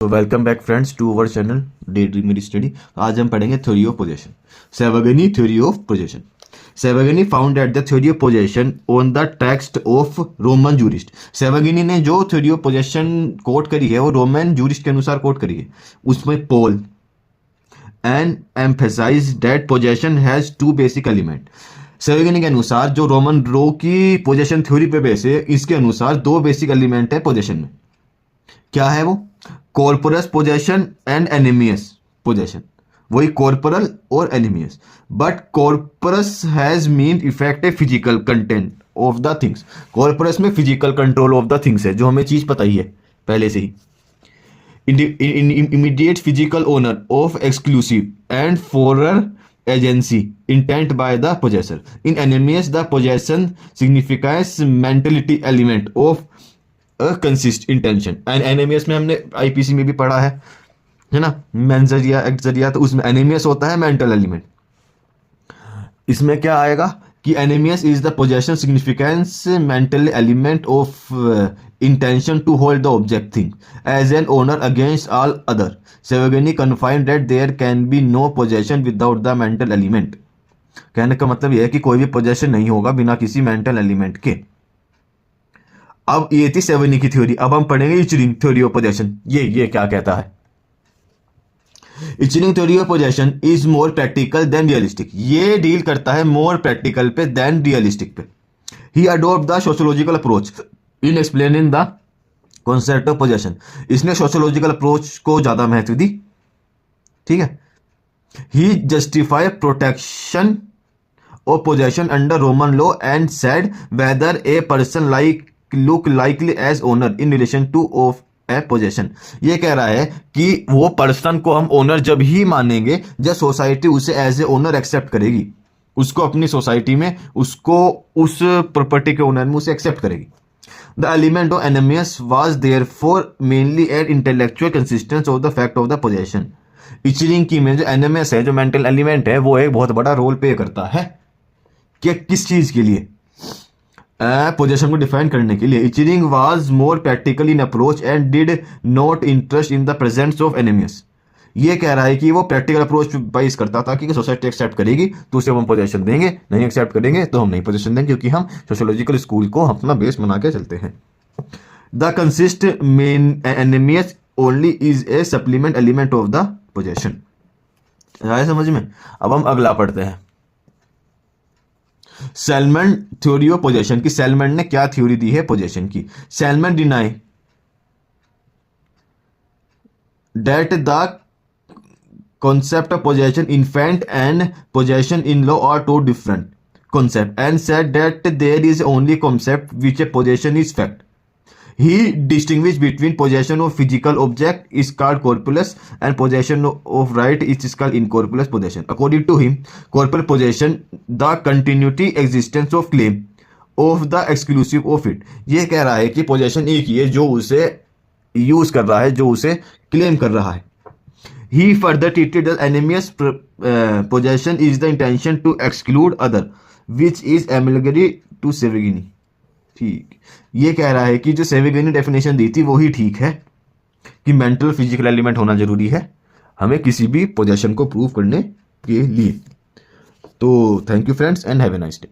तो welcome back friends to our channel day dream study. आज हम पढ़ेंगे theory of possession, Savigny theory of possession. Savigny found that the theory of possession on the text of Roman jurist. Savigny ने जो theory of possession coat करी है वो Roman jurist के अनुसार कोट करी है। उसमें Paul and emphasise that possession has two basic element. Savigny के अनुसार जो रोमन रो की पोजेशन थ्योरी पे बेस है, इसके अनुसार दो बेसिक एलिमेंट है पोजेशन में। क्या है वो? Corpus possession and animus possession. वही कॉर्पोरल और animus. But corpus has mean effective physical content of the things. Corpus में physical control of the things है, जो हमें चीज पता ही है पहले से ही। Immediate physical owner of exclusive and for agency intent by the possessor. In animus the possession significance mentality element of consist intention. And animus में हमने आईपीसी में भी पढ़ा है ना, मेन जरिया एक्ट जरिया, तो उसमें एनिमियस होता है मेंटल एलिमेंट। इसमें क्या आएगा कि animus is the possession significance mental element of intention to hold the object thing as an owner against all other. Savigny confined that there can be no possession without the mental element. कहने का मतलब यह है कि कोई भी possession नहीं होगा बिना किसी मेंटल एलिमेंट के। अब ये थी सेवगनी की थ्योरी। अब हम पढ़ेंगे इचरिंग थ्योरी ऑफ पोजेशन। ये क्या कहता है? Ihering theory of possession is more practical than realistic. ये डील करता है मोर प्रैक्टिकल पे देन रियलिस्टिक पे। He adopt the sociological approach in explaining the concept of possession. इसने सोशियोलॉजिकल अप्रोच को ज्यादा महत्व दी। ठीक है। He justify protection of possession under Roman law and said whether a person like look likely as owner in relation to of a possession. ये कह रहा है कि वो पर्सन को हम ओनर जब ही मानेंगे जब सोसाइटी उसे एज ए ओनर एक्सेप्ट करेगी, उसको अपनी सोसाइटी में, उसको उस प्रॉपर्टी के ओनर में उसे एक्सेप्ट करेगी। The element of animus was therefore mainly at intellectual consistence of the fact of the possession. Ihering की में जो एनिमियस है, जो मेंटल एलिमेंट है, वो एक बहुत बड़ा रोल प्ले करता है कि किस चीज के लिए? पोजेशन को डिफाइन करने के लिए। Ihering was more practical in approach and did not interest in the presence of animus. ये कह रहा है कि वो प्रैक्टिकल अप्रोच बेस करता था कि सोसाइटी एक्सेप्ट करेगी तो उसे हम पोजेशन देंगे, नहीं एक्सेप्ट करेंगे तो हम नहीं पोजेशन देंगे, क्योंकि हम सोशियोलॉजिकल स्कूल को अपना बेस बना के चलते हैं। The consist main animus only is a supplement element of the possession. आया समझ में? अब हम अगला पढ़ते हैं, सेलमन थ्योरी ऑफ पोजेशन की। सेलमन ने क्या थ्योरी दी है पोजेशन की? Salmond deny that the concept of possession infant and possession in law are two different concepts and said that there is only concept which a possession is fact. He distinguished between possession of physical object is called corpus and possession of right is called incorporeal possession. According to him, corporeal possession the continuity existence of claim of the exclusive of it. ये कह रहा है कि possession एक ही है जो उसे use कर रहा है, जो उसे क्लेम कर रहा है। He further treated the enemy's possession is the intention to exclude other, which is analogous to Severgini. ठीक, ये कह रहा है कि जो सेवेगिनी डेफिनेशन दी थी वही ठीक है कि मेंटल फिजिकल एलिमेंट होना जरूरी है हमें किसी भी पोजेशन को प्रूव करने के लिए। तो thank you friends and have a nice day.